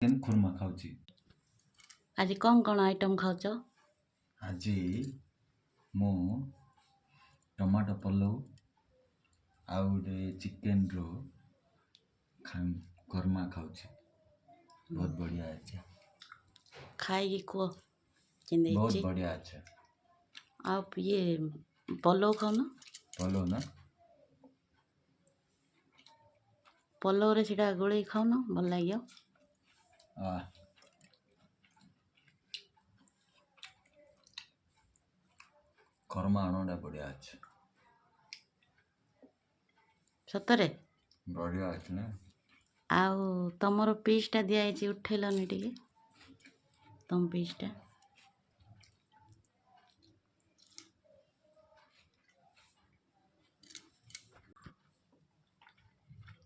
Chicken khurma ଖାଉଛି। ଆଜି କ'ଣ ଆଇଟମ୍ ଖାଉଛ? ଆଜି ମୁଁ ଟମାଟୋ ପଲଉ ଆଉ ଗୋଟେ ଚିକେନ୍ର ଖୁର୍ମା ଖାଉଛି। ବହୁତ ବଢ଼ିଆ ଅଛି। ଖାଇକି କୁହ କେମିତି ବହୁତ ହେଇଛି। ବଢ଼ିଆ ଅଛି। ଆଉ ଇଏ ପଲଉ ଖାଉନ? ପଲଉ ନା ପଲଉରେ ସେଇଟା ଗୋଳେଇ ଖାଉନ, ଭଲ ଲାଗିବ। ଖୁର୍ମା ଆଣଟା ବଢ଼ିଆ ଅଛି। ସତରେ? ବଢ଼ିଆ ଅଛି ନା। ଆଉ ତମର ପିସ୍ଟା ଦିଆହେଇଛି, ଉଠେଇଲନି ଟିକେ ତମ ପିସ୍ଟା।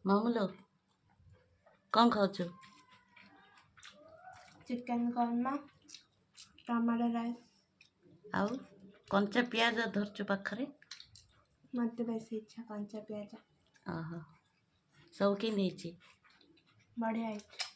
ମାମୁଲୋ କ'ଣ ଖାଉଛୁ? ଚିକେନ୍ କର୍ମା, ଟମାଟୋ ରାଇସ୍। ଆଉ କଞ୍ଚା ପିଆଜ ଧରିଛୁ ପାଖରେ? ମୋତେ ବେଶୀ ଇଚ୍ଛା କଞ୍ଚା ପିଆଜ। ଓହୋ, ସବୁ କେମିତି ହେଇଛି? ବଢ଼ିଆ ହେଇଛି।